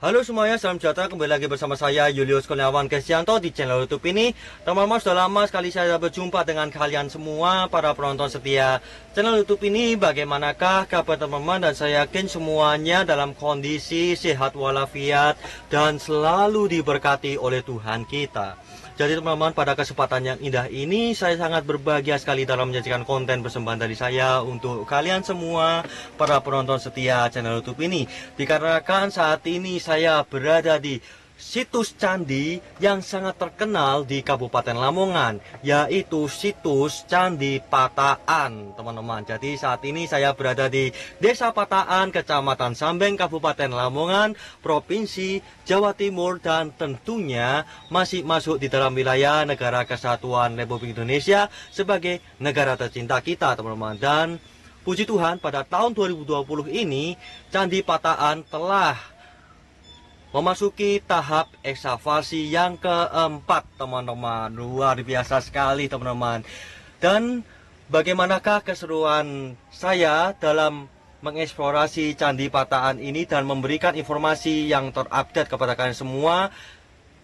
Halo semuanya, salam sejahtera. Kembali lagi bersama saya Julius Kurniawan Kesyanto di channel YouTube ini. Teman-teman, sudah lama sekali saya berjumpa dengan kalian semua para penonton setia channel YouTube ini. Bagaimanakah kabar teman-teman? Dan saya yakin semuanya dalam kondisi sehat walafiat dan selalu diberkati oleh Tuhan kita. Jadi teman-teman, pada kesempatan yang indah ini saya sangat berbahagia sekali dalam menyajikan konten persembahan dari saya untuk kalian semua para penonton setia channel YouTube ini. Dikarenakan saat ini saya berada di situs candi yang sangat terkenal di Kabupaten Lamongan, yaitu situs Candi Pataan, teman-teman. Jadi saat ini saya berada di Desa Pataan, Kecamatan Sambeng, Kabupaten Lamongan, Provinsi Jawa Timur, dan tentunya masih masuk di dalam wilayah Negara Kesatuan Republik Indonesia sebagai negara tercinta kita, teman-teman. Dan puji Tuhan, pada tahun 2020 ini Candi Pataan telah memasuki tahap ekskavasi yang keempat, teman-teman. Luar biasa sekali, teman-teman. Dan bagaimanakah keseruan saya dalam mengeksplorasi Candi Pataan ini dan memberikan informasi yang terupdate kepada kalian semua?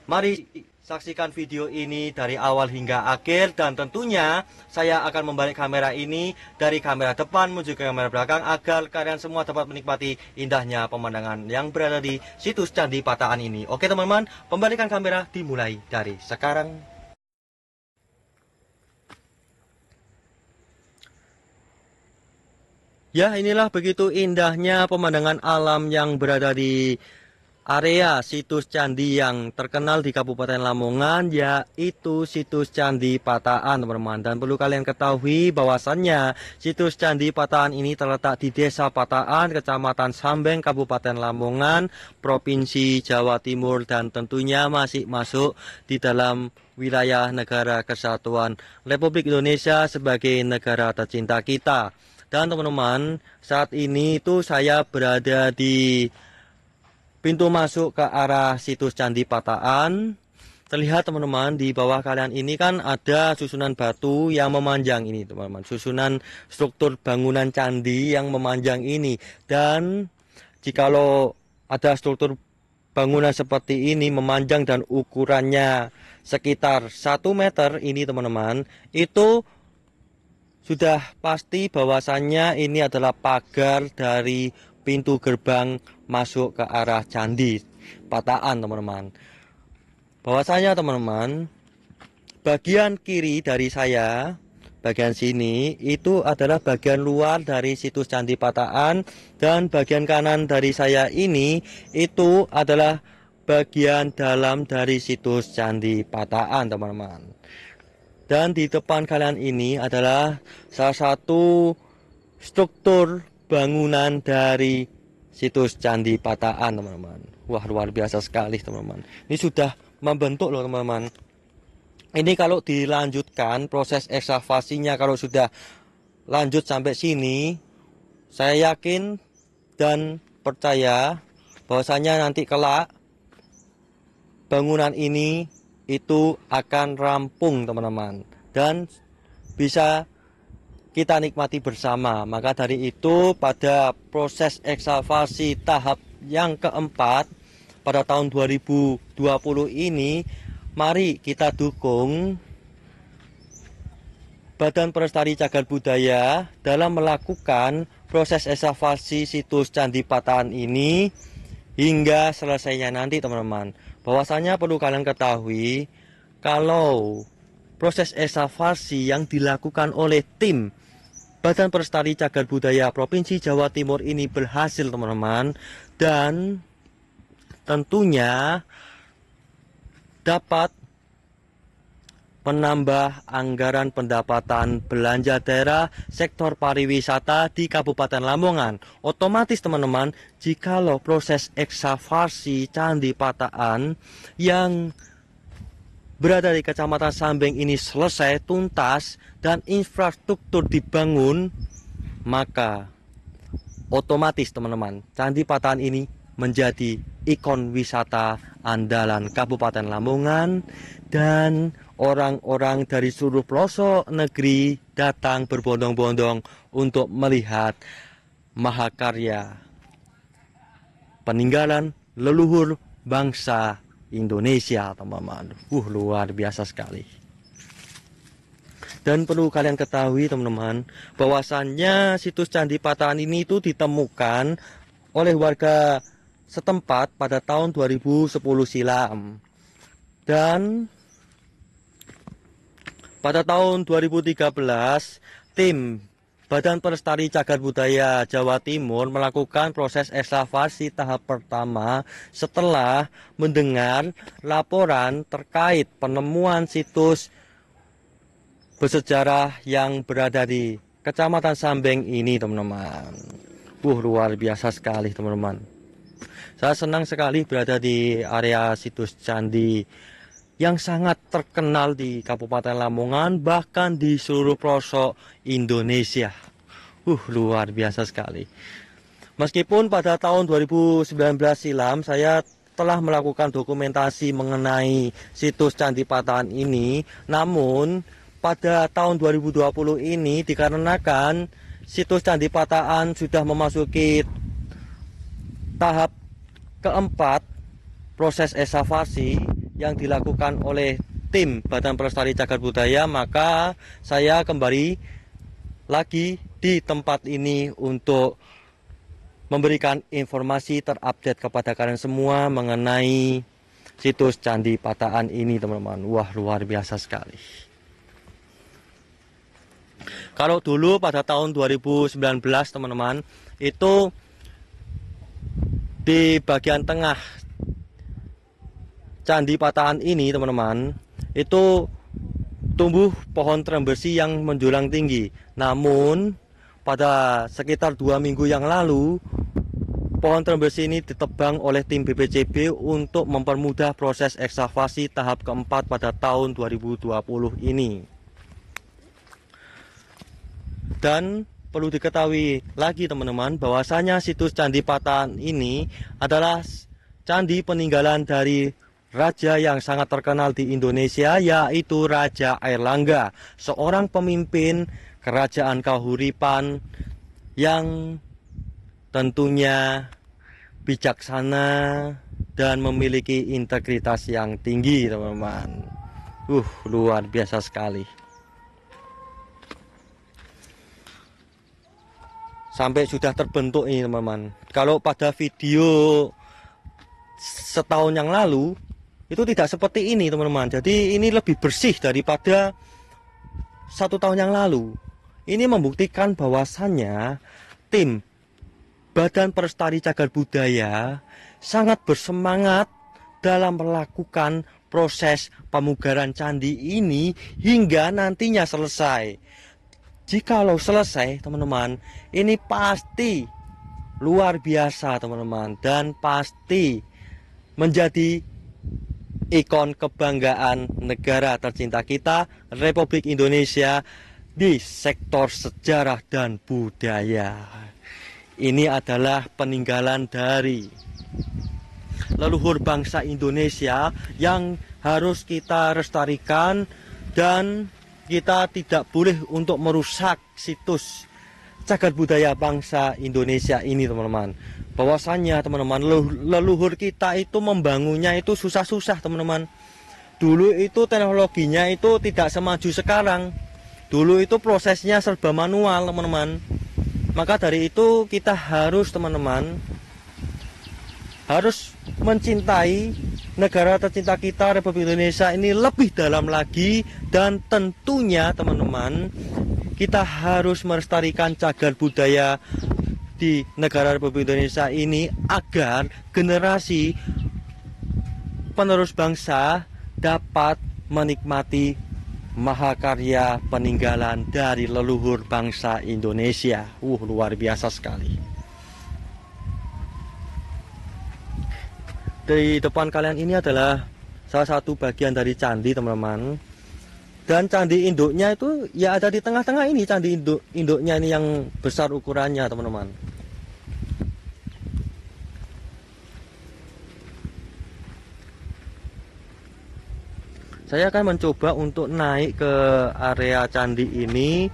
Mari saksikan video ini dari awal hingga akhir, dan tentunya saya akan membalik kamera ini dari kamera depan menuju ke kamera belakang agar kalian semua dapat menikmati indahnya pemandangan yang berada di situs Candi Pataan ini. Oke teman-teman, pembalikan kamera dimulai dari sekarang. Ya, inilah begitu indahnya pemandangan alam yang berada di area situs candi yang terkenal di Kabupaten Lamongan, yaitu situs Candi Pataan, teman-teman. Dan perlu kalian ketahui bahwasannya situs Candi Pataan ini terletak di Desa Pataan, Kecamatan Sambeng, Kabupaten Lamongan, Provinsi Jawa Timur, dan tentunya masih masuk di dalam wilayah Negara Kesatuan Republik Indonesia sebagai negara tercinta kita. Dan teman-teman, saat ini itu saya berada di pintu masuk ke arah situs Candi Pataan. Terlihat teman-teman, di bawah kalian ini kan ada susunan batu yang memanjang ini, teman-teman. Susunan struktur bangunan candi yang memanjang ini. Dan jikalau ada struktur bangunan seperti ini memanjang dan ukurannya sekitar 1 meter ini, teman-teman, itu sudah pasti bahwasannya ini adalah pagar dari pintu gerbang masuk ke arah Candi Pataan, teman-teman. Bahwasanya teman-teman, bagian kiri dari saya, bagian sini itu adalah bagian luar dari situs Candi Pataan, dan bagian kanan dari saya ini itu adalah bagian dalam dari situs Candi Pataan, teman-teman. Dan di depan kalian ini adalah salah satu struktur bangunan dari situs Candi Pataan, teman-teman. Wah, luar biasa sekali, teman-teman. Ini sudah membentuk loh, teman-teman. Ini kalau dilanjutkan proses ekskavasinya, kalau sudah lanjut sampai sini, saya yakin dan percaya bahwasanya nanti kelak bangunan ini itu akan rampung, teman-teman, dan bisa kita nikmati bersama. Maka dari itu, pada proses ekskavasi tahap yang keempat pada tahun 2020 ini, mari kita dukung Badan Pelestari Cagar Budaya dalam melakukan proses ekskavasi situs Candi Pataan ini hingga selesainya nanti, teman-teman. Bahwasanya perlu kalian ketahui, kalau proses ekskavasi yang dilakukan oleh tim Badan Pelestari Cagar Budaya Provinsi Jawa Timur ini berhasil, teman-teman, dan tentunya dapat menambah anggaran pendapatan belanja daerah sektor pariwisata di Kabupaten Lamongan. Otomatis, teman-teman, jikalau proses ekskavasi Candi Pataan yang berada di Kecamatan Sambeng ini selesai tuntas dan infrastruktur dibangun, maka otomatis, teman-teman, Candi Pataan ini menjadi ikon wisata andalan Kabupaten Lamongan, dan orang-orang dari seluruh pelosok negeri datang berbondong-bondong untuk melihat mahakarya peninggalan leluhur bangsa Indonesia, teman-teman. Luar biasa sekali. Dan perlu kalian ketahui, teman-teman, bahwasannya situs Candi Patahan ini itu ditemukan oleh warga setempat pada tahun 2010 silam. Dan pada tahun 2013, tim Badan Pelestari Cagar Budaya Jawa Timur melakukan proses ekskavasi tahap pertama setelah mendengar laporan terkait penemuan situs bersejarah yang berada di Kecamatan Sambeng ini, teman-teman. Luar biasa sekali, teman-teman. Saya senang sekali berada di area situs candi yang sangat terkenal di Kabupaten Lamongan, bahkan di seluruh pelosok Indonesia. Luar biasa sekali. Meskipun pada tahun 2019 silam saya telah melakukan dokumentasi mengenai situs Candi Patahan ini, namun pada tahun 2020 ini dikarenakan situs Candi Patahan sudah memasuki tahap keempat proses ekskavasi yang dilakukan oleh tim Badan Pelestari Cagar Budaya, maka saya kembali lagi di tempat ini untuk memberikan informasi terupdate kepada kalian semua mengenai situs Candi Patahan ini, teman-teman. Luar biasa sekali. Kalau dulu pada tahun 2019, teman-teman, itu di bagian tengah Candi Patahan ini, teman-teman, itu tumbuh pohon trembesi yang menjulang tinggi. Namun pada sekitar 2 minggu yang lalu, pohon trembesi ini ditebang oleh tim BPCB untuk mempermudah proses ekskavasi tahap keempat pada tahun 2020 ini. Dan perlu diketahui lagi, teman-teman, bahwasanya situs Candi Patahan ini adalah candi peninggalan dari raja yang sangat terkenal di Indonesia, yaitu Raja Airlangga, seorang pemimpin kerajaan Kahuripan yang tentunya bijaksana dan memiliki integritas yang tinggi, teman-teman. Luar biasa sekali. Sampai sudah terbentuk ini, teman-teman. Kalau pada video setahun yang lalu itu tidak seperti ini, teman-teman. Jadi ini lebih bersih daripada 1 tahun yang lalu. Ini membuktikan bahwasannya tim Badan Pelestari Cagar Budaya sangat bersemangat dalam melakukan proses pemugaran candi ini hingga nantinya selesai. Jikalau selesai, teman-teman, ini pasti luar biasa, teman-teman, dan pasti menjadi ikon kebanggaan negara tercinta kita, Republik Indonesia, di sektor sejarah dan budaya. Ini adalah peninggalan dari leluhur bangsa Indonesia yang harus kita lestarikan, dan kita tidak boleh untuk merusak situs cagar budaya bangsa Indonesia ini, teman-teman. Bahwasannya, teman-teman, leluhur kita itu membangunnya itu susah-susah, teman-teman. Dulu itu teknologinya itu tidak semaju sekarang. Dulu itu prosesnya serba manual, teman-teman. Maka dari itu kita harus, teman-teman, harus mencintai negara tercinta kita, Republik Indonesia ini lebih dalam lagi. Dan tentunya, teman-teman, kita harus melestarikan cagar budaya di negara Republik Indonesia ini agar generasi penerus bangsa dapat menikmati mahakarya peninggalan dari leluhur bangsa Indonesia. Luar biasa sekali. Di depan kalian ini adalah salah satu bagian dari candi, teman-teman. Dan candi induknya itu ya ada di tengah-tengah ini, candi induknya ini yang besar ukurannya, teman-teman. Saya akan mencoba untuk naik ke area candi ini,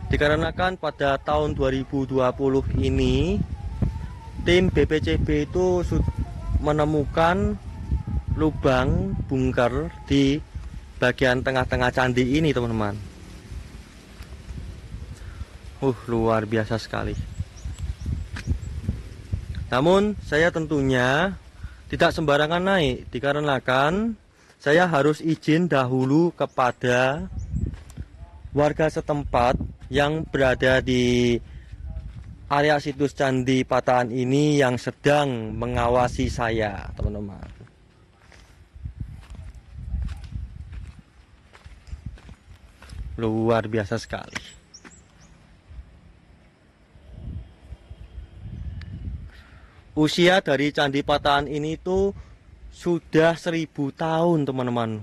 dikarenakan pada tahun 2020 ini tim BPCB itu menemukan lubang bunker di bagian tengah-tengah candi ini, teman-teman. Luar biasa sekali. Namun saya tentunya tidak sembarangan naik, dikarenakan saya harus izin dahulu kepada warga setempat yang berada di area situs Candi Patahan ini yang sedang mengawasi saya, teman-teman. Luar biasa sekali. Usia dari Candi Patahan ini tuh sudah 1000 tahun, teman-teman.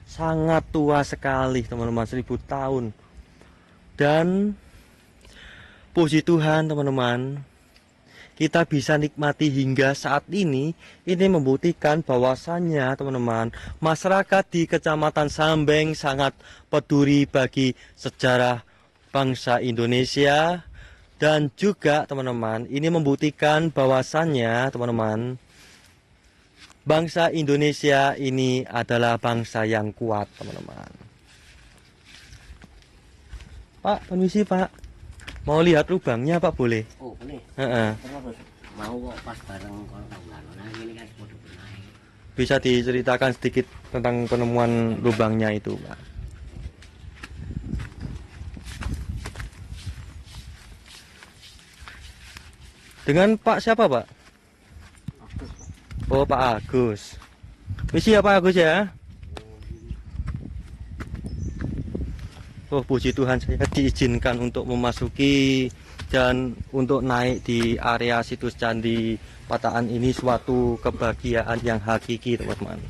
Sangat tua sekali, teman-teman, 1000 tahun. Dan puji Tuhan, teman-teman, kita bisa nikmati hingga saat ini. Ini membuktikan bahwasannya, teman-teman, masyarakat di Kecamatan Sambeng sangat peduli bagi sejarah bangsa Indonesia. Dan juga, teman-teman, ini membuktikan bahwasannya, teman-teman, bangsa Indonesia ini adalah bangsa yang kuat, teman-teman. Pak, permisi Pak, mau lihat lubangnya Pak, boleh? Oh boleh. Mau kok pas bareng kalau nah ini kan bodoh naik. Bisa diceritakan sedikit tentang penemuan lubangnya itu, Pak? Dengan Pak siapa, Pak? Oh, Pak Agus. Misi ya Pak Agus ya. Puji Tuhan, saya diizinkan untuk memasuki dan untuk naik di area situs Candi Patahan ini, suatu kebahagiaan yang hakiki, teman-teman.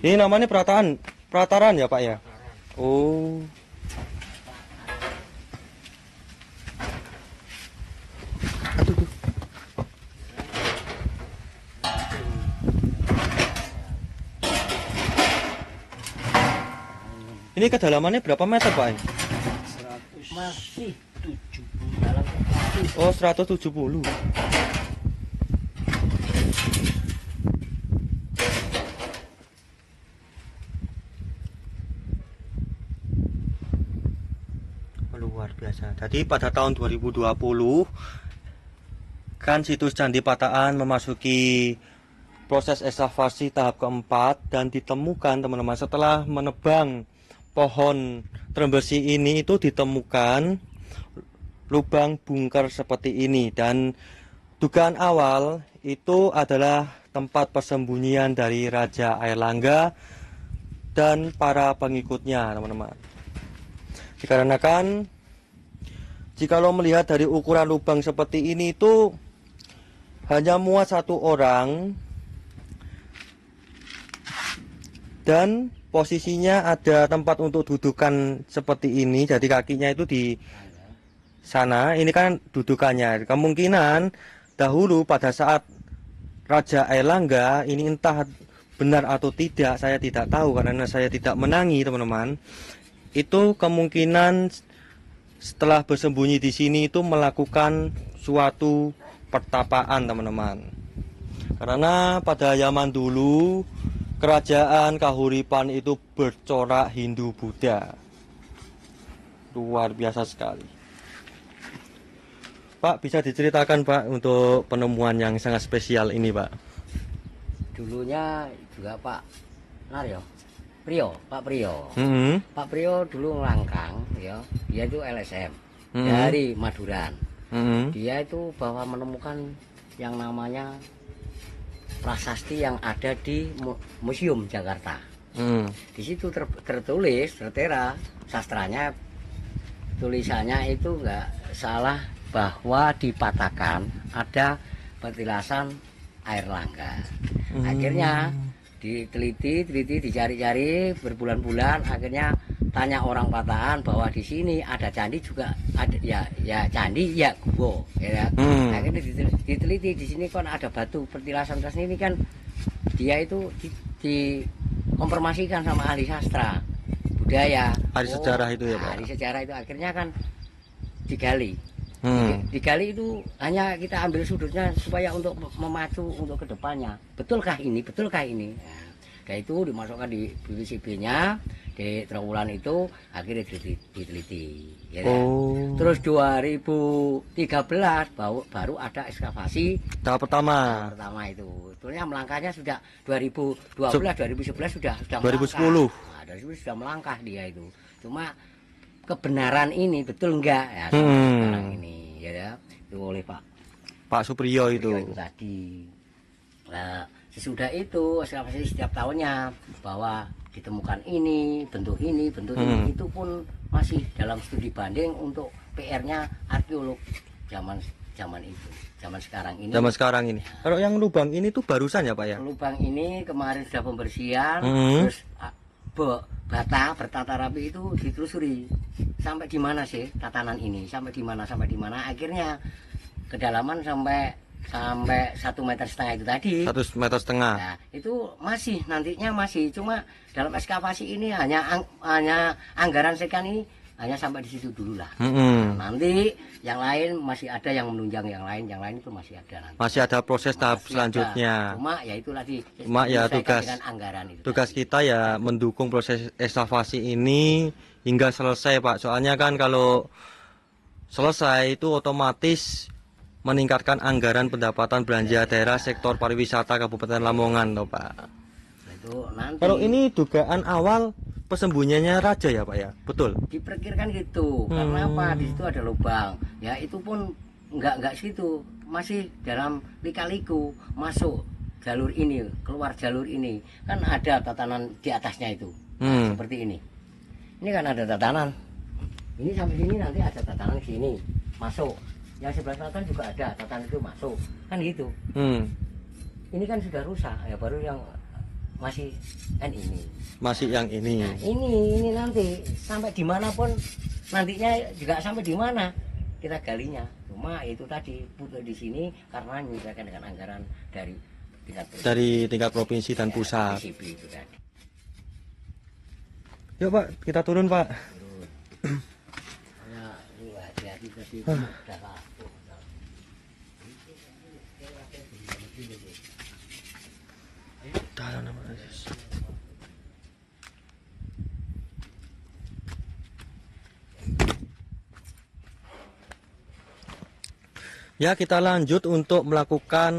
Ini namanya Prataran ya Pak ya? Oh. Ini kedalamannya berapa meter Pak? Masih 70 dalam. Oh, 170. Luar biasa. Jadi pada tahun 2020 kan situs Candi Patahan memasuki proses ekskavasi tahap keempat dan ditemukan, teman-teman, setelah menebang pohon trembesi ini itu ditemukan lubang bunker seperti ini, dan dugaan awal itu adalah tempat persembunyian dari Raja Airlangga dan para pengikutnya, teman-teman. Dikarenakan jikalau melihat dari ukuran lubang seperti ini itu hanya muat 1 orang dan posisinya ada tempat untuk dudukan seperti ini, jadi kakinya itu di sana. Ini kan dudukannya. Kemungkinan dahulu pada saat Raja Airlangga ini, entah benar atau tidak, saya tidak tahu karena saya tidak menangi, teman-teman. Itu kemungkinan setelah bersembunyi di sini itu melakukan suatu pertapaan, teman-teman. Karena pada zaman dulu kerajaan Kahuripan itu bercorak Hindu Buddha. Luar biasa sekali. Pak, bisa diceritakan Pak untuk penemuan yang sangat spesial ini, Pak? Dulunya juga Pak Priyo, Pak Priyo. Pak Priyo dulu ngelangkang, ya. Dia itu LSM dari Maduran. Dia itu bahwa menemukan yang namanya prasasti yang ada di Museum Jakarta. Di situ tertera sastranya, tulisannya itu enggak salah bahwa di Patakan ada petilasan Airlangga. Akhirnya diteliti, dicari-cari berbulan-bulan, akhirnya tanya orang Patahan bahwa di sini ada candi juga, ada ya candi ya gua, ya. Akhirnya diteliti di sini kan ada batu petilasan ini kan, dia itu dikonfirmasikan sama ahli sastra budaya, ahli sejarah itu ya Pak. Ahli sejarah itu akhirnya kan digali. Digali itu hanya kita ambil sudutnya supaya untuk memacu untuk kedepannya. Betulkah ini? Betulkah ini? Nah, itu dimasukkan di PCB-nya, di terowongan itu akhirnya diteliti. Ya, Terus 2013 baru ada ekskavasi tahap pertama. Pertama itu. Sebetulnya melangkahnya sudah 2012, 2011 sudah 2010. Nah, dari situ sudah melangkah dia itu. Cuma kebenaran ini betul enggak ya sekarang ini ya itu oleh Pak Supriyo itu tadi. Nah, sesudah itu ekskavasi setiap tahunnya bahwa ditemukan ini bentuk ini itu pun masih dalam studi banding untuk PR-nya arkeolog zaman itu zaman sekarang ini. Kalau yang lubang ini tuh barusan ya Pak ya? Lubang ini kemarin sudah pembersihan terus bata bertata rapi itu ditelusuri sampai di mana sih tatanan ini sampai di mana akhirnya kedalaman sampai 1,5 meter itu tadi 1,5 meter. Nah, itu nantinya masih cuma dalam ekskavasi ini hanya anggaran sekian ini hanya sampai di situ dulu lah. Nah, nanti yang lain masih ada yang menunjang yang lain itu masih ada nanti. Masih ada proses tahap selanjutnya. Cuma ya itulah tugas kita ya mendukung proses ekskavasi ini hingga selesai Pak. Soalnya kan kalau selesai itu otomatis meningkatkan anggaran pendapatan belanja daerah sektor pariwisata Kabupaten Lamongan toh Pak. Kalau ini dugaan awal persembunyiannya raja ya Pak ya, betul? Diperkirakan gitu, karena apa? Di situ ada lubang, ya itu pun enggak situ, masih dalam lika-liku masuk jalur ini, keluar jalur ini, kan ada tatanan di atasnya itu, seperti ini. Ini kan ada tatanan, ini sampai sini nanti ada tatanan sini masuk, yang sebelah selatan juga ada tatanan itu masuk, kan gitu. Ini kan sudah rusak, ya baru yang masih yang ini. Nah, ini nanti sampai dimanapun nantinya juga sampai di mana kita galinya. Cuma itu tadi butuh di sini karena menyesuaikan dengan anggaran dari tingkat provinsi dan pusat. Itu tadi. Yuk Pak, kita turun Pak. Ya, kita lanjut untuk melakukan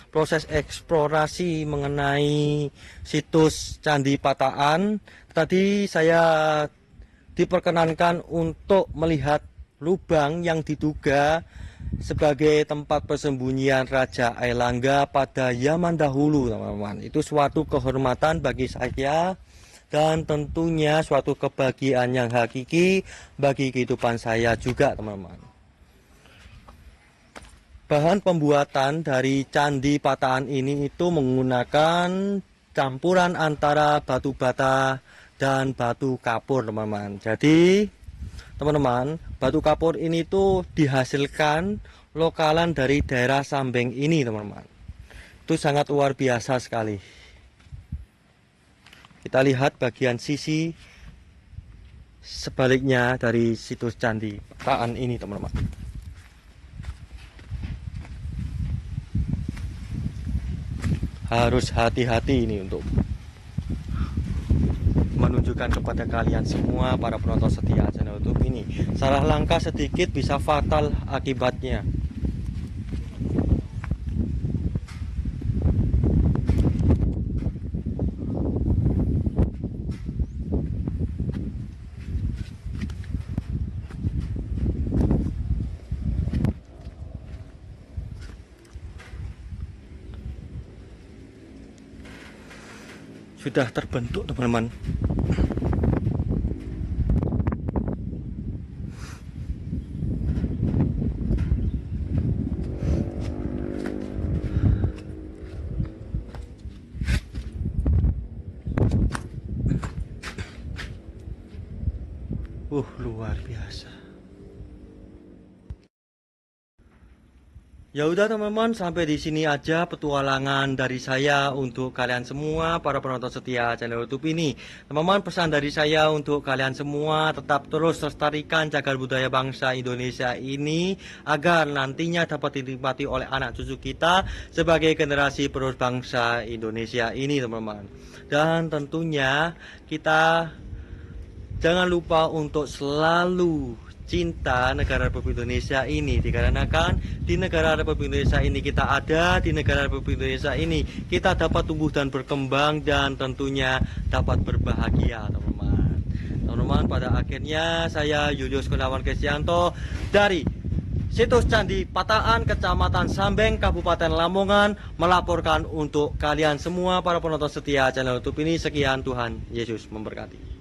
proses eksplorasi mengenai situs Candi Pataan. Tadi saya diperkenankan untuk melihat lubang yang diduga sebagai tempat persembunyian Raja Airlangga pada zaman dahulu, teman-teman. Itu suatu kehormatan bagi saya dan tentunya suatu kebahagiaan yang hakiki bagi kehidupan saya juga, teman-teman. Bahan pembuatan dari Candi Pataan ini itu menggunakan campuran antara batu bata dan batu kapur, teman-teman. Jadi, teman-teman, batu kapur ini tuh dihasilkan lokalan dari daerah Sambeng ini, teman-teman. Itu sangat luar biasa sekali. Kita lihat bagian sisi sebaliknya dari situs Candi Pataan ini, teman-teman. Harus hati-hati ini untuk menunjukkan kepada kalian semua para penonton setia channel YouTube ini. Salah langkah sedikit bisa fatal akibatnya. Sudah terbentuk, teman-teman. Luar biasa. Ya udah teman-teman, sampai di sini aja petualangan dari saya untuk kalian semua para penonton setia channel YouTube ini. Teman-teman, pesan dari saya untuk kalian semua tetap terus lestarikan cagar budaya bangsa Indonesia ini agar nantinya dapat dinikmati oleh anak cucu kita sebagai generasi penerus bangsa Indonesia ini, teman-teman. Dan tentunya kita jangan lupa untuk selalu cinta negara Republik Indonesia ini, dikarenakan di negara Republik Indonesia ini kita ada, di negara Republik Indonesia ini kita dapat tumbuh dan berkembang dan tentunya dapat berbahagia, teman-teman. Teman-teman, pada akhirnya saya Julius Gunawan Kristianto dari situs Candi Pataan, Kecamatan Sambeng, Kabupaten Lamongan melaporkan untuk kalian semua para penonton setia channel YouTube ini. Sekian, Tuhan Yesus memberkati.